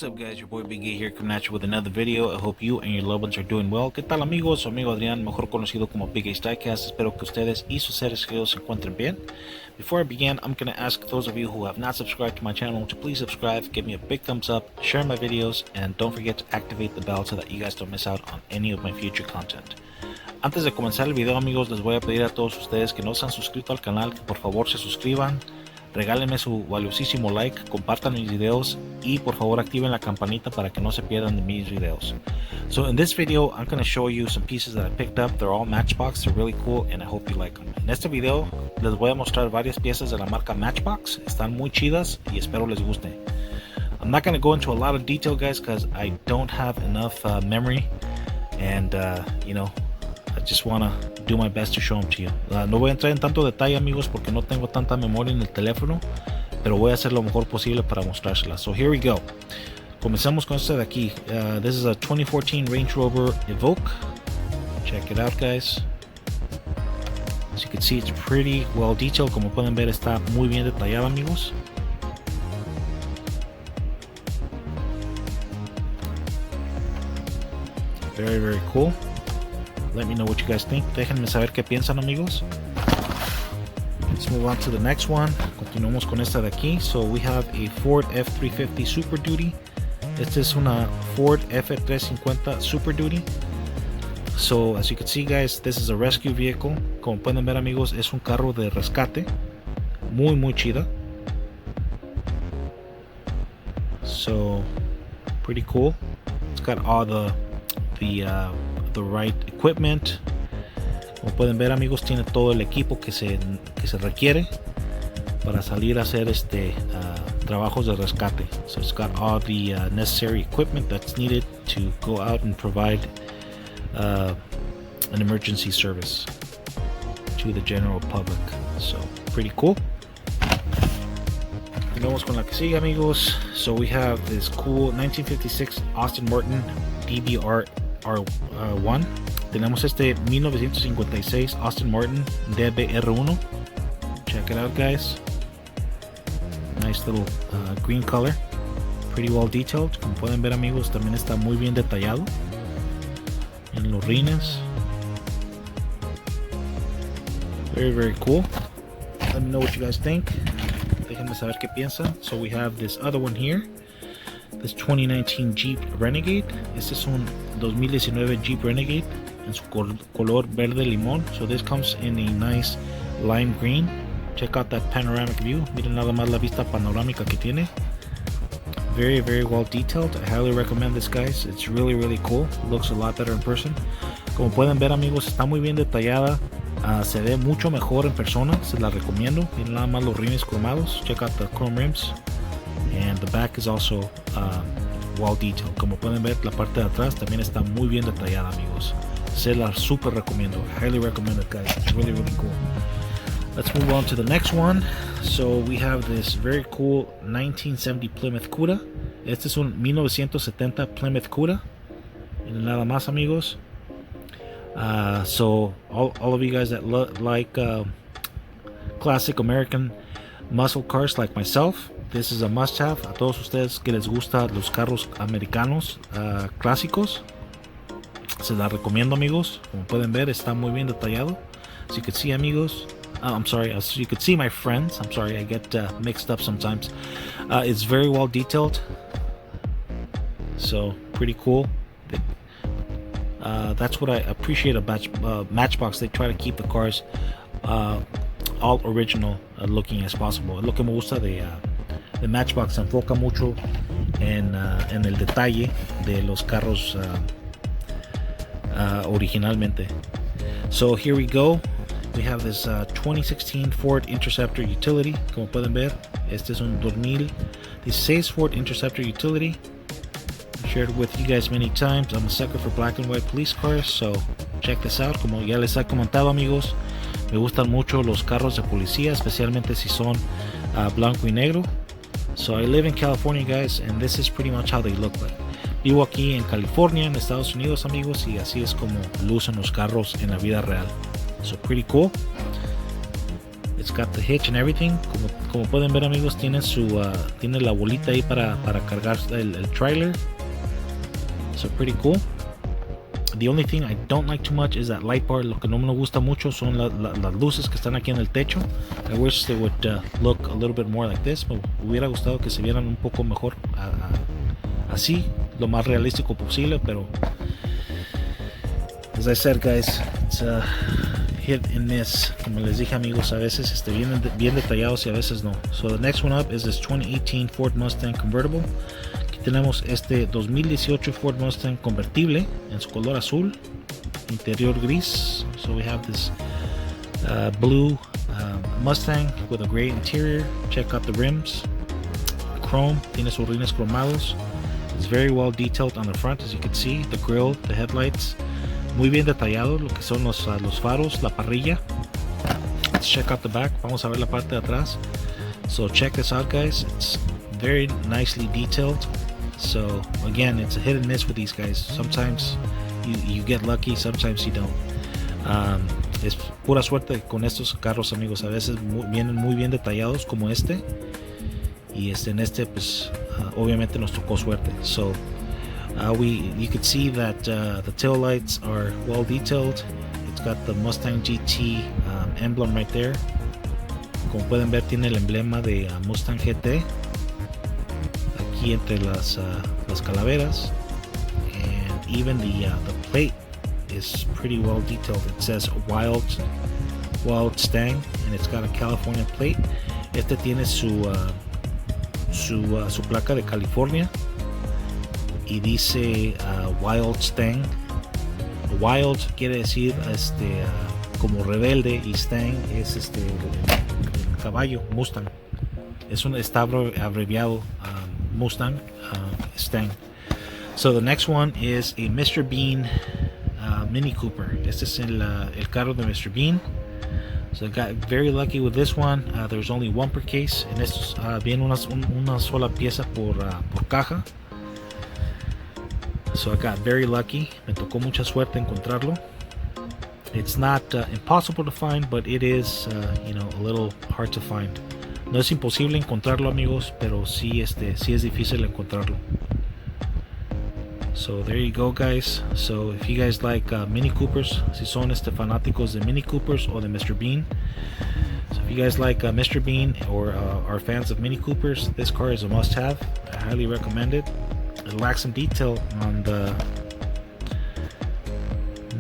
What's up guys, your boy Big A here coming at you with another video. I hope you and your loved ones are doing well. ¿Qué tal amigos? Su amigo Adrián, mejor conocido como Big A Stylecast. Espero que ustedes y sus seres queridos se encuentren bien. Before I begin, I'm going to ask those of you who have not subscribed to my channel to please subscribe, give me a big thumbs up, share my videos, and don't forget to activate the bell so that you guys don't miss out on any of my future content. Antes de comenzar el video amigos, les voy a pedir a todos ustedes que no se han suscrito al canal que por favor se suscriban. Regálenme su valiosísimo like, compartan mis videos y por favor activen la campanita para que no se pierdan de mis videos. So in this video, I'm going to show you some pieces that I picked up. They're all Matchbox, they're really cool and I hope you like them. En este video les voy a mostrar varias piezas de la marca Matchbox. Están muy chidas y espero les guste. I'm not going to go into a lot of detail guys because I don't have enough memory and you know, I just want to do my best to show them to you. No voy a entrar en tanto detalle amigos porque no tengo tanta memoria en el teléfono, pero voy a hacer lo mejor posible para mostrárselas. So here we go. Comenzamos con este de aquí. This is a 2014 Range Rover Evoque. Check it out guys. As you can see, it's pretty well detailed. Como pueden ver, está muy bien detallado amigos. Very, very cool. Let me know what you guys think. Déjenme saber qué piensan amigos. Let's move on to the next one. Continuamos con esta de aquí. So we have a Ford F350 Super Duty. Esta es una Ford F350 Super Duty. So as you can see guys, this is a rescue vehicle. Como pueden ver amigos, es un carro de rescate. Muy chida. So pretty cool. It's got all the right equipment. Como pueden ver amigos, tiene todo el equipo que se requiere para salir a hacer trabajos de rescate. So it's got all the necessary equipment that's needed to go out and provide an emergency service to the general public. So pretty cool. Vamos con la que sigue amigos. So we have this cool 1956 Aston Martin DBR R1. Tenemos este 1956 Aston Martin DBR1. Check it out guys. Nice little green color. Pretty well detailed. Como pueden ver amigos, también está muy bien detallado en los rines. Very cool. Let me know what you guys think. Déjenme saber qué piensan. So we have this other one here. This 2019 Jeep Renegade. Este es un 2019 Jeep Renegade en su color verde limón. So this comes in a nice lime green. Check out that panoramic view. Miren nada más la vista panorámica que tiene. Very well detailed. I highly recommend this guys. It's really cool. It looks a lot better in person. Como pueden ver amigos, está muy bien detallada. Se ve mucho mejor en persona. Se la recomiendo. Miren nada más los rines cromados. Check out the chrome rims. And the back is also well detailed. Como pueden ver, la parte de atrás también está muy bien detallada amigos. Se la super recomiendo. Highly recommend it guys. It's really cool. Let's move on to the next one. So we have this very cool 1970 Plymouth Cuda. Este es un 1970 Plymouth Cuda. Y nada más amigos. So all of you guys that like classic American muscle cars like myself, this is a must-have. A todos ustedes que les gustan los carros americanos clásicos, se la recomiendo amigos. Como pueden ver, está muy bien detallado. As you can see amigos, as you can see my friends, I'm sorry, I get mixed up sometimes. It's very well detailed. So pretty cool. That's what I appreciate about Matchbox. They try to keep the cars all original looking as possible. Lo que me gusta de Matchbox, se enfoca mucho en el detalle de los carros originalmente. So here we go. We have this 2016 Ford Interceptor Utility. Como pueden ver, este es un 2016 Ford Interceptor Utility. I've shared with you guys many times. I'm a sucker for black and white police cars, so check this out. Como ya les he comentado amigos, me gustan mucho los carros de policía, especialmente si son blanco y negro. So I live in California guys, and this is pretty much how they look like. Vivo aquí en California, en Estados Unidos amigos, y así es como lucen los carros en la vida real. So pretty cool. It's got the hitch and everything. Como pueden ver, amigos, tiene tiene la bolita ahí para cargar el trailer. So pretty cool. The only thing I don't like too much is that light bar. Lo que no me gusta mucho son las luces que están aquí en el techo. I wish they would look a little bit more like this. Me hubiera gustado que se vieran un poco mejor así, lo más realístico posible, pero as I said, guys, it's hit and miss. Como les dije, amigos, a veces vienen bien detallados y a veces no. So the next one up is this 2018 Ford Mustang Convertible. Tenemos este 2018 Ford Mustang convertible en su color azul, interior gris. So we have this blue Mustang with a gray interior. Check out the rims, chrome, tiene sus rines cromados. It's very well detailed on the front, as you can see. The grille, the headlights, muy bien detallado lo que son los faros, la parrilla. Let's check out the back. Vamos a ver la parte de atrás. So check this out, guys. It's very nicely detailed. So again, it's a hit and miss with these guys. Sometimes you get lucky, sometimes you don't. Es pura suerte con estos carros, amigos. A veces vienen muy bien detallados como este. Y en este pues obviamente nos tocó suerte. So you could see that the tail lights are well detailed. It's got the Mustang GT emblem right there. Como pueden ver, tiene el emblema de Mustang GT entre las calaveras, and even the plate is pretty well detailed. It says Wild Stang, and it's got a California plate. Este tiene su placa de California y dice Wild Stang. Wild quiere decir como rebelde, y Stang es el caballo, Mustang. Está abreviado Mustang, Stang. So the next one is a Mr. Bean Mini Cooper. Este es el carro de Mr. Bean. So I got very lucky with this one. There's only one per case. En estos viene una sola pieza por caja. So I got very lucky. Me tocó mucha suerte encontrarlo. It's not impossible to find, but it is a little hard to find. No es imposible encontrarlo, amigos, pero sí es difícil encontrarlo. So there you go, guys. So if you guys like Mini Coopers, si son fanáticos de Mini Coopers o de Mr. Bean, so if you guys like Mr. Bean or are fans of Mini Coopers, this car is a must-have. I highly recommend it. It lacks some detail on the,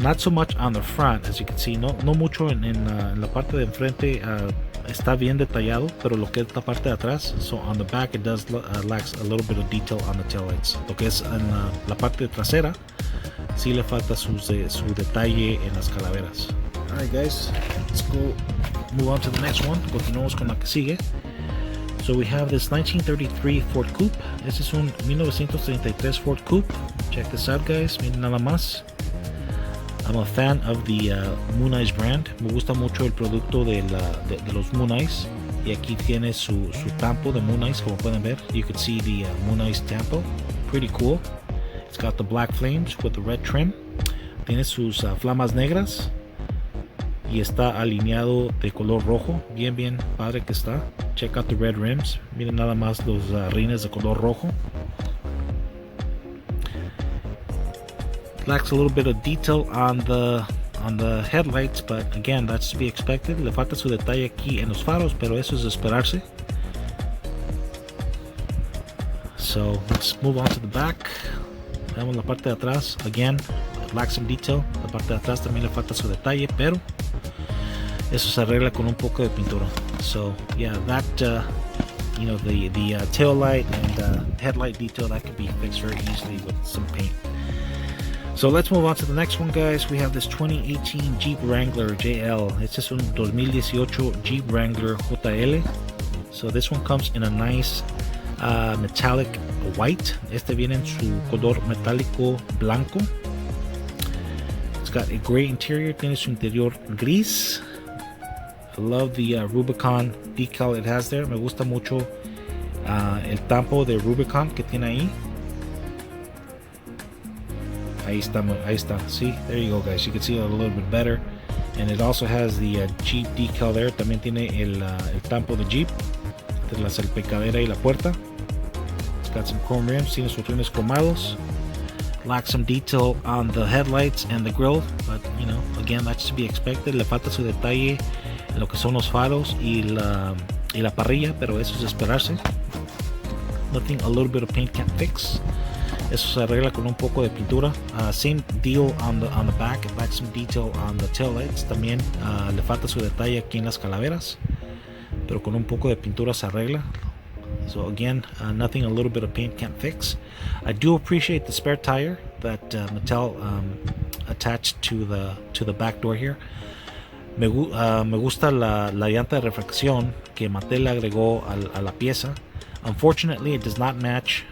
not so much on the front, as you can see. No mucho en la parte de enfrente. Está bien detallado, pero lo que es la parte de atrás, so on the back it does lacks a little bit of detail on the taillights. Lo que es en la parte trasera, sí le falta su detalle en las calaveras. Alright, guys, let's go move on to the next one. Continuamos con la que sigue. So we have this 1933 Ford Coupe. Este es un 1933 Ford Coupe. Check this out, guys. Miren nada más. I'm a fan of the Moon Eyes brand. Me gusta mucho el producto de los Moon Eyes. Y aquí tiene su tampo de Moon Eyes, como pueden ver. You can see the Moon Eyes tampo. Pretty cool. It's got the black flames with the red trim. Tiene sus flamas negras. Y está alineado de color rojo. Bien padre que está. Check out the red rims. Miren nada más los rines de color rojo. Lacks a little bit of detail on the headlights, but again, that's to be expected. Le falta su detalle aquí en los faros, pero eso es de esperarse. So let's move on to the back. Vemos la parte de atrás. Again, it lacks some detail. La parte de atrás también le falta su detalle, pero eso se arregla con un poco de pintura. So yeah, that the tail light and headlight detail, that could be fixed very easily with some paint. So let's move on to the next one, guys. We have this 2018 Jeep Wrangler JL. Este es un 2018 Jeep Wrangler JL. So this one comes in a nice metallic white. Este viene en su color metálico blanco. It's got a gray interior. Tiene su interior gris. I love the Rubicon decal it has there. Me gusta mucho el tampo de Rubicon que tiene ahí. Ahí está. See, there you go, guys. You can see it a little bit better. And it also has the Jeep decal there. También tiene el tampo de Jeep entre la salpicadera y la puerta. It's got some chrome rims, tiene sus rines cromados. Lacks some detail on the headlights and the grille, but you know, again, that's to be expected. Le falta su detalle en lo que son los faros y la parrilla, pero eso es de esperarse. Nothing a little bit of paint can't fix. Eso se arregla con un poco de pintura. Same deal on the back. It lacks some detail on the tail lights. También le falta su detalle aquí en las calaveras, pero con un poco de pintura se arregla. So again, nothing a little bit of paint can't fix. I do appreciate the spare tire that Mattel attached to the back door here. Me gusta la llanta de refracción que Mattel agregó a la pieza. Unfortunately, it does not match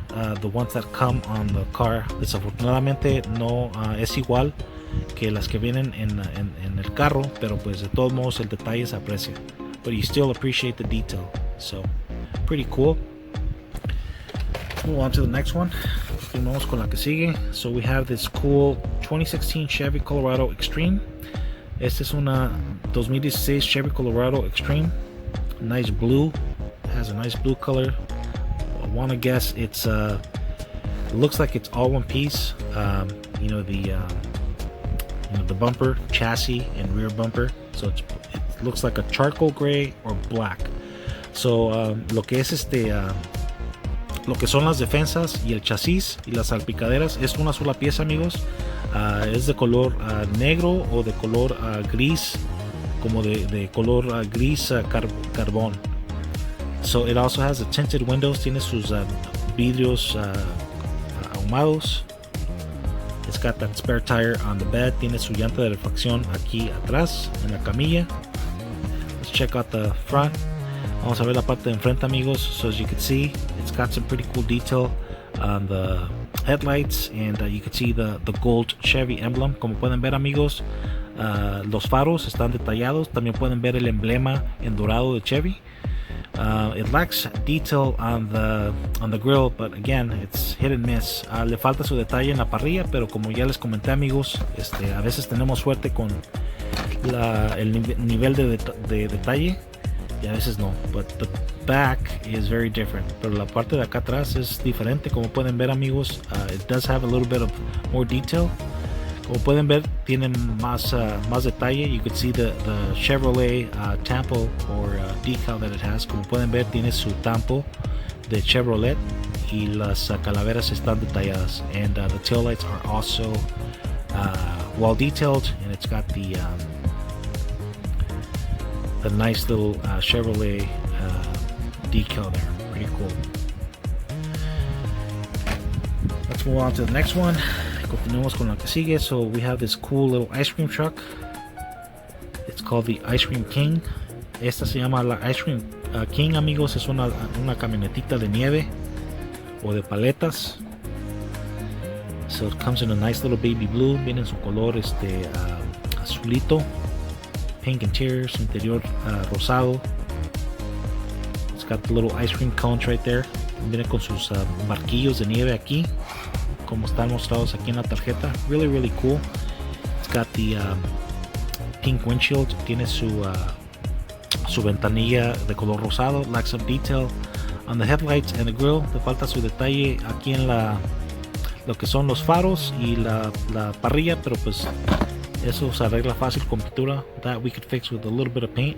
the ones that come on the car. Desafortunadamente no es igual que las que vienen en el carro, pero pues de todos modos el detalle se aprecia. But you still appreciate the detail. So, pretty cool. Let's move on to the next one. Continuamos con la que sigue. So we have this cool 2016 Chevy Colorado Extreme. Esta es una 2016 Chevy Colorado Extreme. Nice blue. It has a nice blue color. I want to guess it looks like it's all one piece. You know, the bumper, chassis, and rear bumper. So it looks like a charcoal gray or black. So lo que es lo que son las defensas y el chasis y las salpicaderas es una sola pieza, amigos. Es de color negro o de color gris, como de color gris carbón. So it also has the tinted windows. Tiene sus vidrios ahumados. It's got that spare tire on the bed. Tiene su llanta de refacción aquí atrás en la camilla. Let's check out the front. Vamos a ver la parte de enfrente, amigos. So as you can see, it's got some pretty cool detail on the headlights, and you can see the gold Chevy emblem. Como pueden ver, amigos, los faros están detallados. También pueden ver el emblema en dorado de Chevy. It lacks detail on the grill, but again, it's hit and miss. Le falta su detalle en la parrilla, pero como ya les comenté, amigos, a veces tenemos suerte con el nivel de detalle y a veces no. But the back is very different. Pero la parte de acá atrás es diferente. Como pueden ver, amigos, it does have a little bit of more detail. Como pueden ver, tienen más detalle. You could see the Chevrolet tampo or decal that it has. Como pueden ver, tiene su tampo de Chevrolet y las calaveras están detalladas. And the taillights are also well detailed, and it's got the nice little Chevrolet decal there. Pretty cool. Let's move on to the next one. Continuamos con la que sigue. So we have this cool little ice cream truck. It's called the Ice Cream King. Esta se llama la Ice Cream King, amigos. Es una camionetita de nieve o de paletas. So it comes in a nice little baby blue. Viene en su color azulito. Pink interior, su interior rosado. It's got the little ice cream cones right there. Viene con sus marquillos de nieve aquí, como están mostrados aquí en la tarjeta. Really, really cool. It's got the pink windshield. Tiene su ventanilla de color rosado. Lacks some detail on the headlights and the grill. Le falta su detalle aquí en lo que son los faros y la parrilla, pero pues eso se arregla fácil con pintura. That we could fix with a little bit of paint.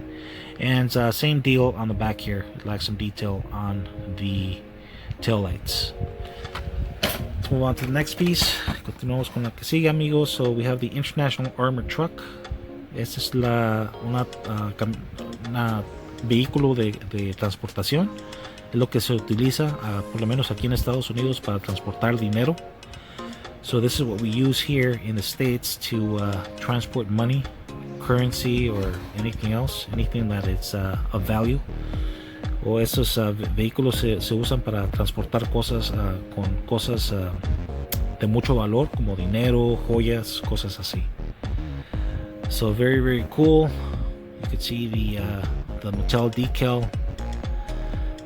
And same deal on the back here. It lacks some detail on the tail lights. Let's move on to the next piece. Continuamos con la que sigue, amigos. So we have the International Armored Truck. Este es una vehículo de transportación. Es lo que se utiliza, por lo menos aquí en Estados Unidos, para transportar dinero. So this is what we use here in the States to transport money, currency, or anything else, anything that is of value. O esos vehículos se usan para transportar cosas con cosas de mucho valor, como dinero, joyas, cosas así. So very, very cool. You can see the Mattel decal.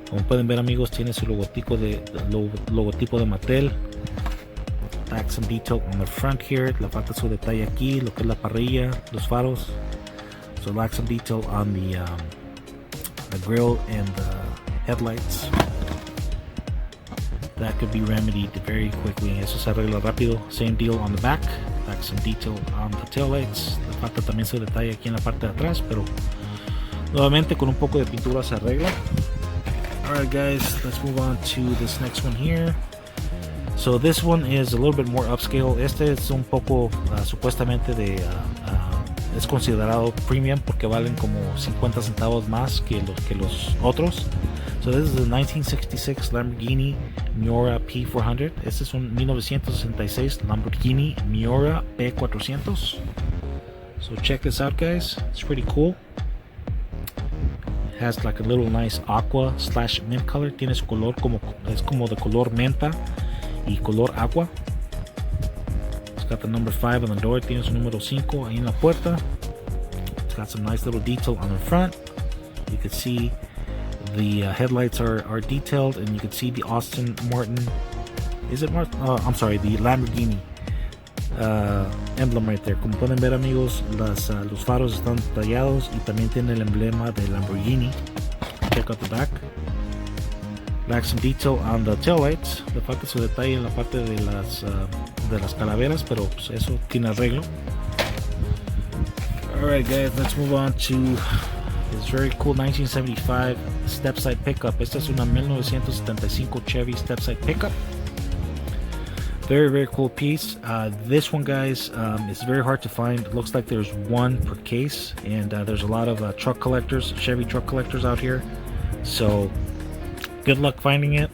Como pueden ver, amigos, tiene su logotipo de Mattel. Back some detail on the front here. Le falta su detalle aquí, lo que es la parrilla, los faros. So lack some detail on the grill and the headlights. That could be remedied very quickly. Eso se arregla rápido. Same deal on the back. Lack some detail on the taillights. Le falta también su detalle aquí en la parte de atrás, pero nuevamente con un poco de pintura se arregla. Alright guys, let's move on to this next one here. So this one is a little bit more upscale. Este es un poco supuestamente de es considerado premium porque valen como 50 centavos más que los otros. So this is a 1966 Lamborghini Nora P400. Este es un 1966 Lamborghini Nora P400. So check this out guys, it's pretty cool. It has like a little nice aqua slash mint color. Tiene su color es como de color menta y color agua. It's got the number 5 on the door. Tiene su número 5 ahí en la puerta. It's got some nice little detail on the front. You can see the headlights are detailed, and you can see the Aston Martin. Is it Martin? I'm sorry, the Lamborghini emblem right there. Como pueden ver amigos, los faros están tallados y también tiene el emblema de Lamborghini. Check out the back. Lack some detail on the taillights. Le falta su detalle en la parte de las calaveras, pero pues eso tiene arreglo. Alright guys, let's move on to this very cool 1975 Stepside pickup. Esta es una 1975 Chevy Stepside pickup. Very cool piece. This one guys is very hard to find. It looks like there's one per case, and there's a lot of truck collectors, Chevy truck collectors out here. So good luck finding it.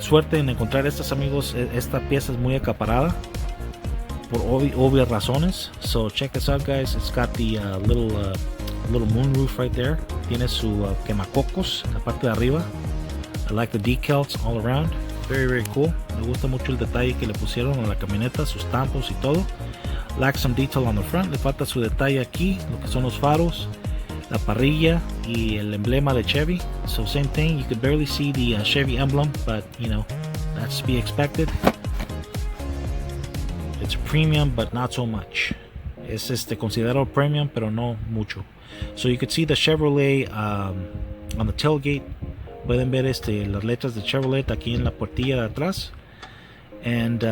Suerte en encontrar estas amigos. Esta pieza es muy acaparada por obvias razones. So check this out guys. It's got the little moon roof right there. Tiene su quemacocos en la parte de arriba. I like the decals all around. Very cool. Me gusta mucho el detalle que le pusieron a la camioneta, sus tampos y todo. Lack some detail on the front. Le falta su detalle aquí, lo que son los faros, la parrilla y el emblema de Chevy. So same thing, you could barely see the Chevy emblem, but you know, that's to be expected. It's premium, but not so much. Es considerado premium, pero no mucho. So you could see the Chevrolet on the tailgate. Pueden ver las letras de Chevrolet aquí en la puertilla de atrás. And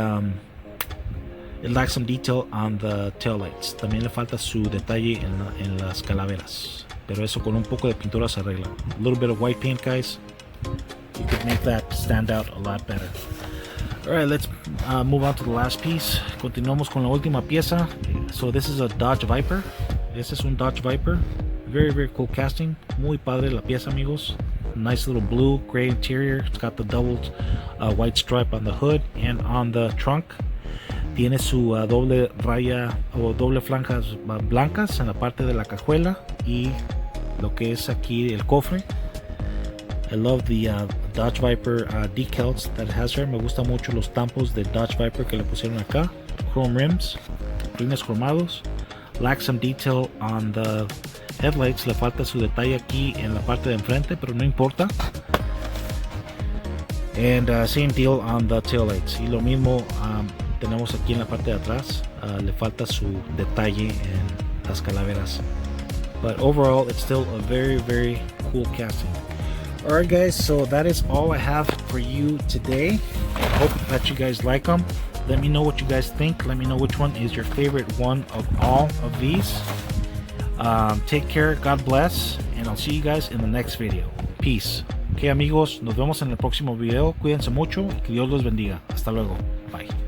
it lacks some detail on the taillights. También le falta su detalle en las calaveras. Pero eso con un poco de pintura se arregla. A little bit of white paint guys. You could make that stand out a lot better. Alright, let's move on to the last piece. Continuamos con la última pieza. So this is a Dodge Viper. Este es un Dodge Viper. Very cool casting. Muy padre la pieza amigos. Nice little blue gray interior. It's got the double white stripe on the hood and on the trunk. Tiene su doble raya o doble franjas blancas en la parte de la cajuela y lo que es aquí el cofre. I love the Dodge Viper decals that it has here. Me gusta mucho los tampos de Dodge Viper que le pusieron acá. Chrome rims, rines cromados. Lack some detail on the headlights. Le falta su detalle aquí en la parte de enfrente, pero no importa. And same deal on the taillights. Y lo mismo tenemos aquí en la parte de atrás. Le falta su detalle en las calaveras. But overall, it's still a very cool casting. Alright guys, so that is all I have for you today. I hope that you guys like them. Let me know what you guys think. Let me know which one is your favorite one of all of these. Take care, God bless, and I'll see you guys in the next video. Peace. Ok amigos, nos vemos en el próximo video. Cuídense mucho y que Dios los bendiga. Hasta luego. Bye.